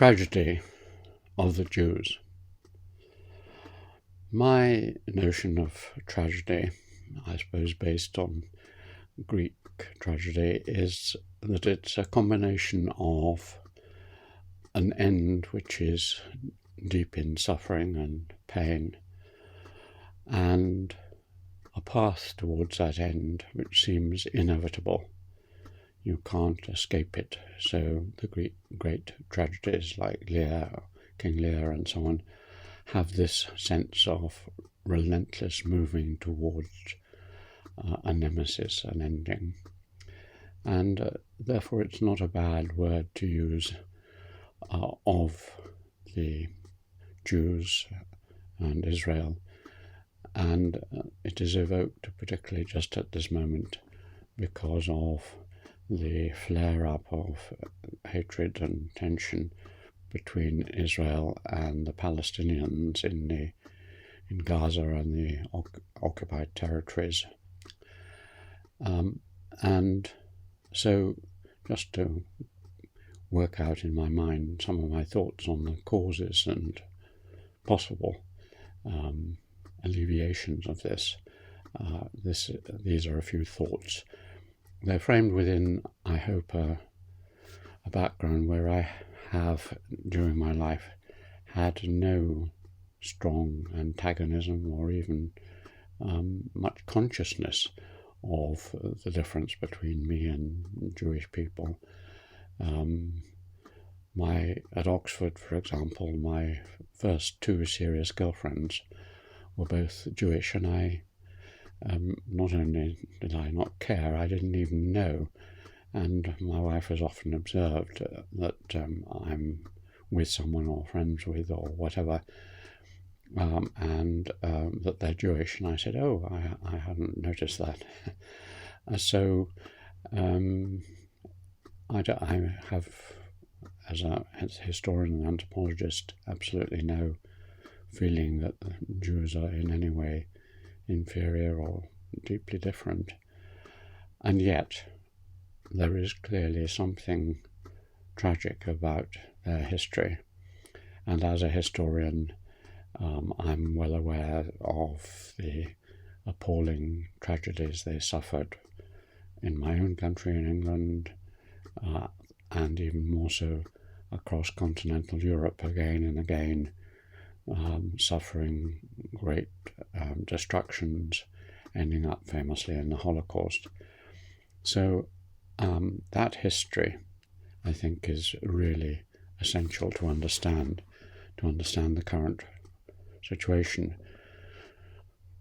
tragedy of the Jews. My notion of tragedy, I suppose based on Greek tragedy, is that it's a combination of an end which is deep in suffering and pain, and a path towards that end which seems inevitable. You can't escape it. So the great tragedies like Lear, King Lear and so on, have this sense of relentless moving towards a nemesis, an ending. And therefore it's not a bad word to use of the Jews and Israel. And it is evoked particularly just at this moment because of the flare-up of hatred and tension between Israel and the Palestinians in Gaza and the occupied territories. And so just to work out in my mind some of my thoughts on the causes and possible alleviations of this, these are a few thoughts. They're framed within, I hope, a background where I have, during my life, had no strong antagonism or even much consciousness of the difference between me and Jewish people. At Oxford, for example, my first two serious girlfriends were both Jewish, and I not only did I not care, I didn't even know. And my wife has often observed that I'm with someone or friends with or whatever, and that they're Jewish. And I said, oh, I hadn't noticed that. So I have, as a historian and anthropologist, absolutely no feeling that Jews are in any way inferior or deeply different. And yet there is clearly something tragic about their history. And as a historian, I'm well aware of the appalling tragedies they suffered in my own country, in England, and even more so across continental Europe again and again, suffering great destructions, ending up famously in the Holocaust. So that history, I think, is really essential to understand the current situation,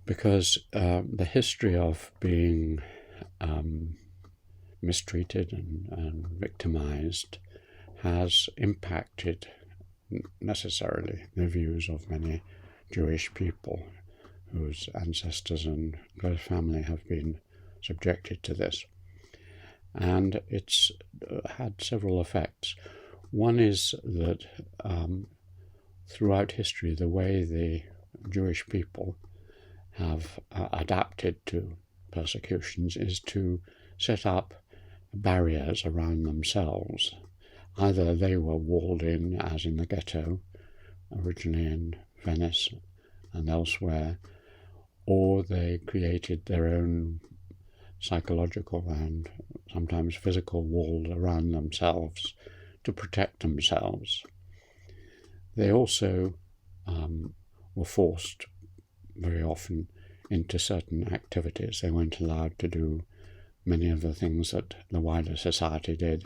because the history of being mistreated and victimized has impacted necessarily the views of many Jewish people whose ancestors and close family have been subjected to this. And it's had several effects. One is that throughout history, the way the Jewish people have adapted to persecutions is to set up barriers around themselves. Either they were walled in, as in the ghetto, originally in Venice and elsewhere, or they created their own psychological and sometimes physical walls around themselves to protect themselves. They also were forced very often into certain activities. They weren't allowed to do many of the things that the wider society did,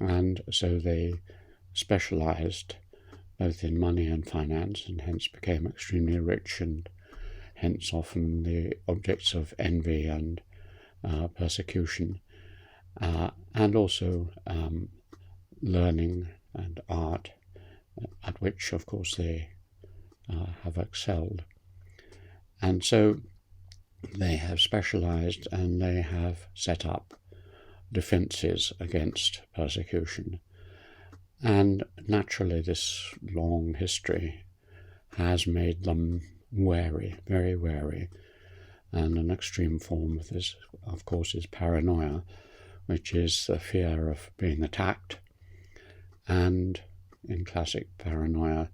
and so they specialized both in money and finance, and hence became extremely rich, and hence often the objects of envy and persecution, and also learning and art, at which, of course, they have excelled. And so they have specialized and they have set up defenses against persecution. And naturally, this long history has made them wary, very wary. And an extreme form of this, of course, is paranoia, which is the fear of being attacked and in classic paranoia,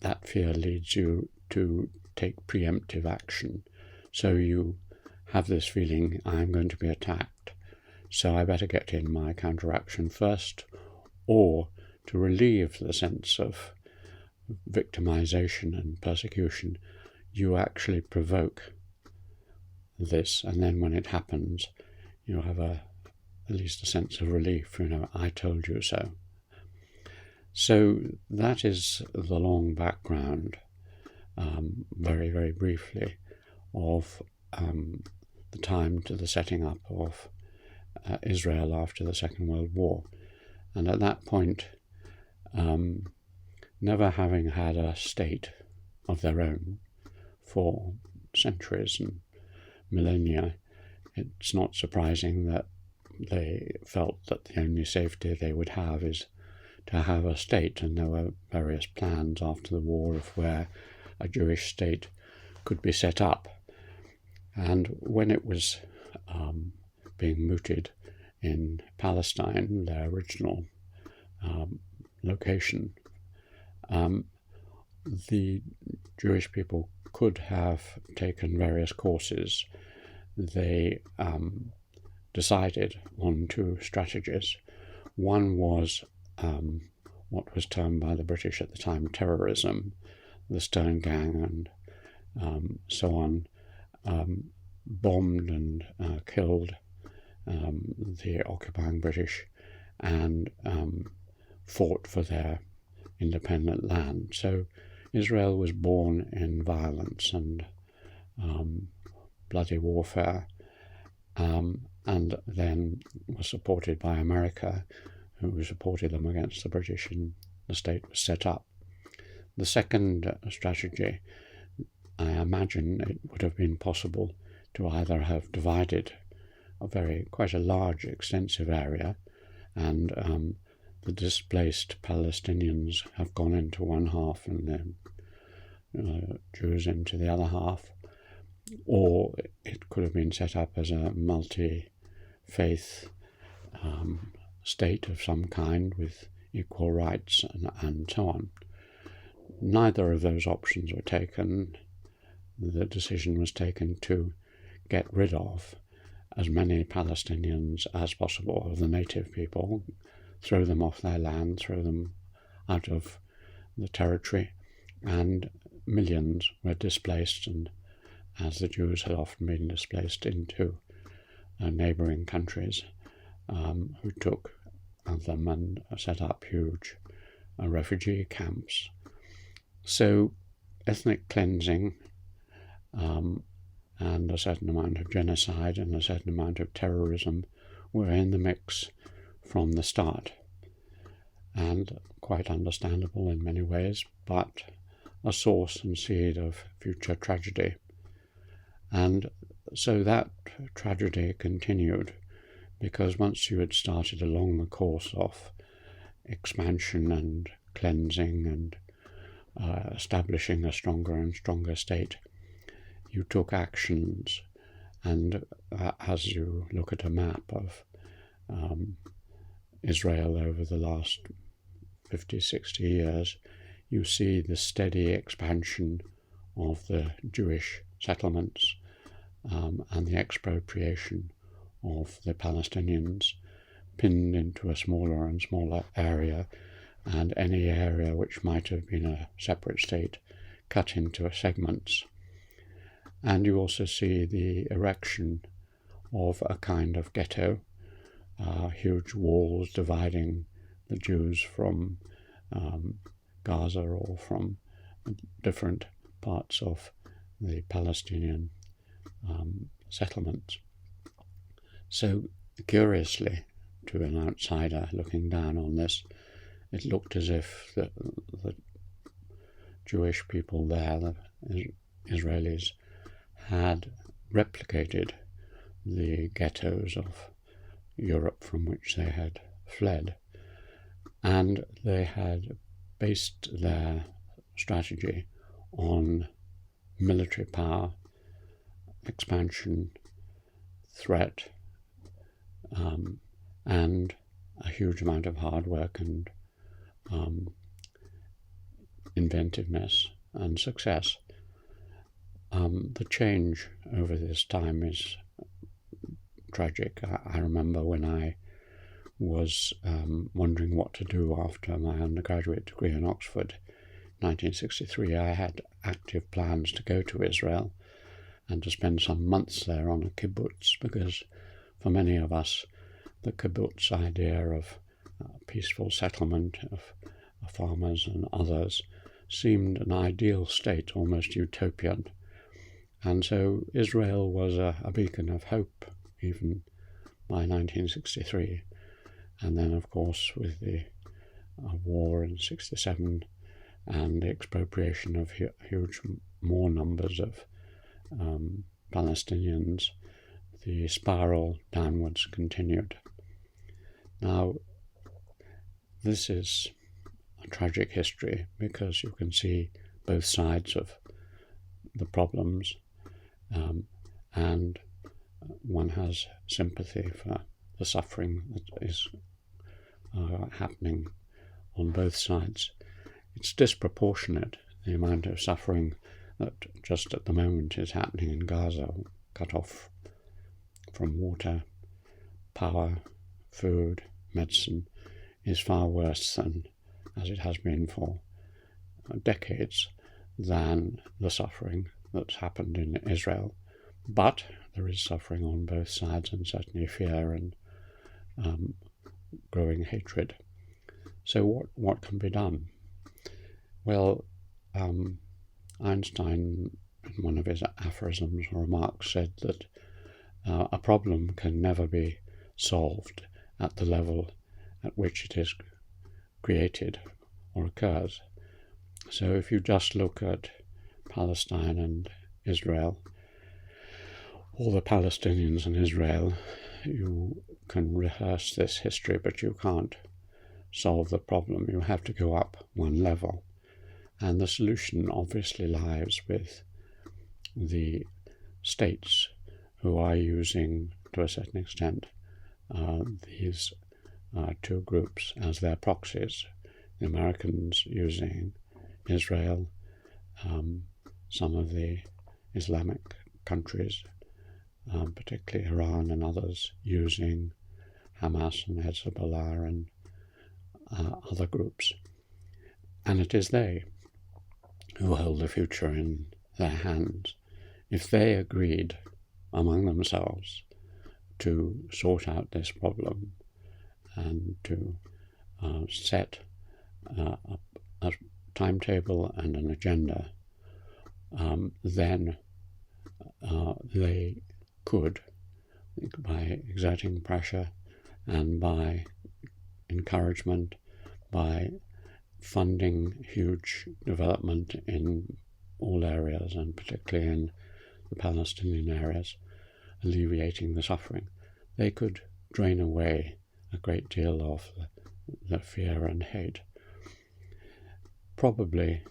that fear leads you to take preemptive action. So you have this feeling, I'm going to be attacked, so I better get in my counteraction first, or to relieve the sense of victimization and persecution, you actually provoke this, and then when it happens, you have at least a sense of relief, I told you so. So that is the long background, very, very briefly, of the time to the setting up of Israel after the Second World War. And at that point, never having had a state of their own for centuries and millennia, it's not surprising that they felt that the only safety they would have is to have a state, and there were various plans after the war of where a Jewish state could be set up. And when it was being mooted in Palestine, their original location, the Jewish people could have taken various courses. They decided on two strategies. One was what was termed by the British at the time terrorism. The Stern Gang and so on bombed and killed the occupying British and fought for their independent land. So Israel was born in violence and bloody warfare, and then was supported by America, who supported them against the British, and the state was set up. The second strategy, I imagine it would have been possible to either have divided quite a large, extensive area, and the displaced Palestinians have gone into one half and the Jews into the other half, or it could have been set up as a multi-faith state of some kind with equal rights and so on. Neither of those options were taken. The decision was taken to get rid of as many Palestinians as possible of the native people, throw them off their land, throw them out of the territory, and millions were displaced, and as the Jews had often been displaced into neighbouring countries, who took them and set up huge refugee camps. So ethnic cleansing and a certain amount of genocide and a certain amount of terrorism were in the mix from the start, and quite understandable in many ways, but a source and seed of future tragedy. And so that tragedy continued, because once you had started along the course of expansion and cleansing and establishing a stronger and stronger state, you took actions. And as you look at a map of Israel over the last 50, 60 years, you see the steady expansion of the Jewish settlements and the expropriation of the Palestinians, pinned into a smaller and smaller area, and any area which might have been a separate state cut into segments. And you also see the erection of a kind of ghetto, huge walls dividing the Jews from Gaza or from different parts of the Palestinian settlements. So curiously, to an outsider looking down on this, it looked as if the Jewish people there, the Israelis, had replicated the ghettos of Europe from which they had fled, and they had based their strategy on military power, expansion, threat, and a huge amount of hard work and inventiveness and success. The change over this time is tragic. I remember when I was wondering what to do after my undergraduate degree in Oxford, 1963, I had active plans to go to Israel and to spend some months there on a kibbutz, because for many of us, the kibbutz idea of peaceful settlement of farmers and others seemed an ideal state, almost utopian. And so Israel was a beacon of hope, even by 1963. And then, of course, with the war in 67 and the expropriation of huge more numbers of Palestinians, the spiral downwards continued. Now, this is a tragic history because you can see both sides of the problems, and one has sympathy for the suffering that is happening on both sides. It's disproportionate, the amount of suffering that just at the moment is happening in Gaza, cut off from water, power, food, medicine, is far worse than, as it has been for decades, than the suffering that's happened in Israel. But there is suffering on both sides, and certainly fear and growing hatred. So what can be done? Well, Einstein, in one of his aphorisms or remarks, said that a problem can never be solved at the level at which it is created or occurs. So if you just look at Palestine and Israel, or the Palestinians and Israel, you can rehearse this history, but you can't solve the problem. You have to go up one level. And the solution obviously lies with the states who are using, to a certain extent, these two groups as their proxies. The Americans using Israel, some of the Islamic countries, particularly Iran and others, using Hamas and Hezbollah and other groups. And it is they who hold the future in their hands. If they agreed among themselves to sort out this problem and to set a timetable and an agenda, then they could, by exerting pressure and by encouragement, by funding huge development in all areas, and particularly in the Palestinian areas, alleviating the suffering, they could drain away a great deal of the fear and hate. Probably,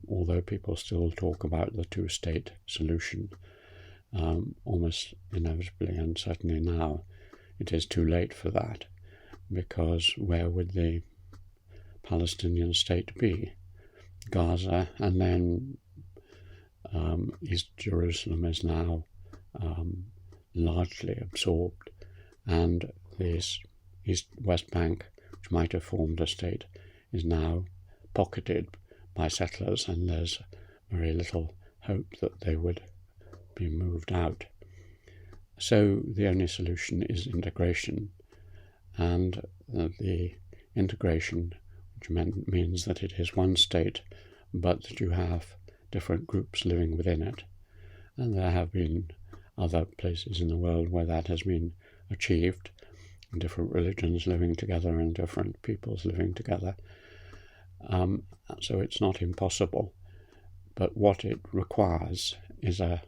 although people still talk about the two-state solution, almost inevitably, and certainly now, it is too late for that, because where would the Palestinian state be? Gaza, and then East Jerusalem is now largely absorbed, and this West Bank, which might have formed a state, is now pocketed by settlers, and there's very little hope that they would be moved out. So the only solution is integration, and the integration, which means that it is one state, but that you have different groups living within it. And there have been other places in the world where that has been achieved, different religions living together and different peoples living together. So it's not impossible, but what it requires is a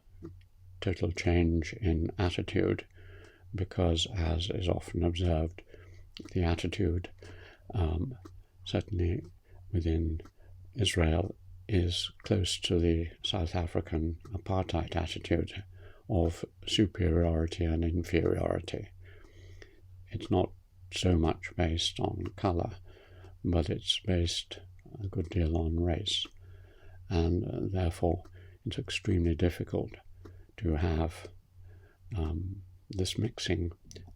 total change in attitude, because, as is often observed, the attitude, certainly within Israel, is close to the South African apartheid attitude of superiority and inferiority. It's not so much based on colour, but it's based a good deal on race, and therefore it's extremely difficult to have this mixing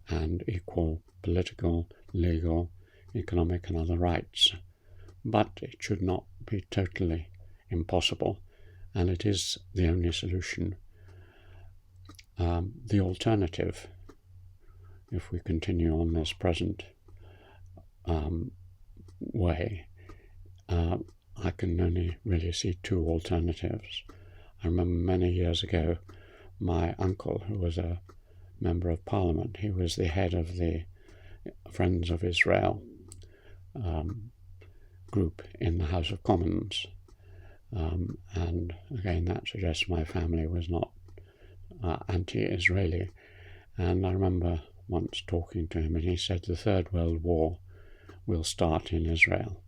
and equal political, legal, economic and other rights. But it should not be totally impossible, and it is the only solution. The alternative, if we continue on this present way, I can only really see two alternatives. I remember many years ago, my uncle, who was a member of Parliament, he was the head of the Friends of Israel group in the House of Commons. And again, that suggests my family was not anti-Israeli. And I remember once talking to him, and he said the Third World War will start in Israel.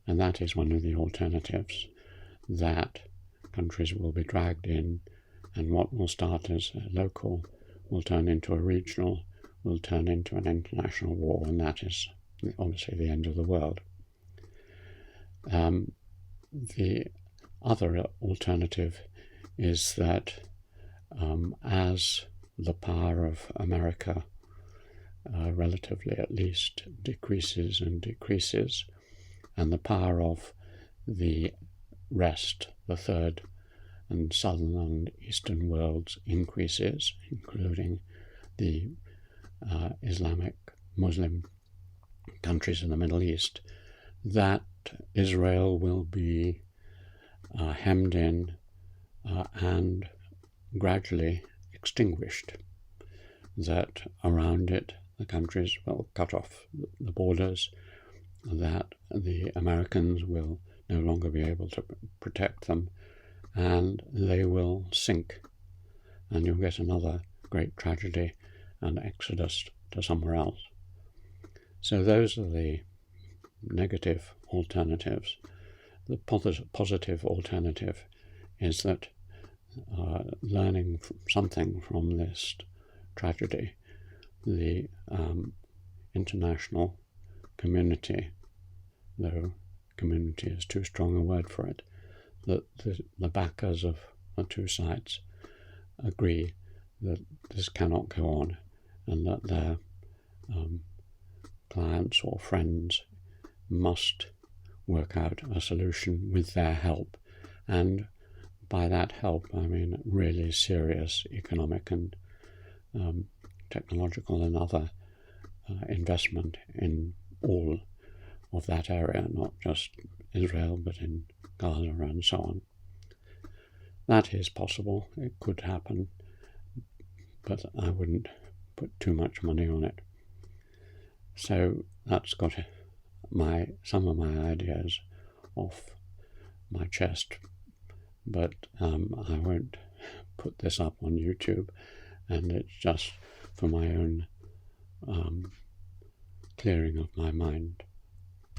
And that is one of the alternatives, that countries will be dragged in, and what will start as a local will turn into a regional, will turn into an international war, and that is obviously the end of the world. The other alternative is that as the power of America, relatively at least, decreases and decreases, and the power of the rest, the third and southern and eastern worlds, increases, including the Islamic Muslim countries in the Middle East, that Israel will be hemmed in and gradually extinguished, that around it the countries will cut off the borders, that the Americans will no longer be able to protect them, and they will sink, and you'll get another great tragedy and exodus to somewhere else. So those are the negative alternatives. The positive alternative is that learning something from this tragedy, the international community, though community is too strong a word for it, that the backers of the two sides agree that this cannot go on, and that their clients or friends must work out a solution with their help. And by that help, I mean really serious economic and technological and other investment in all of that area, not just Israel, but in Gaza and so on. That is possible. It could happen, but I wouldn't put too much money on it. So that's got some of my ideas off my chest, but I won't put this up on YouTube, and it's just for my own clearing of my mind.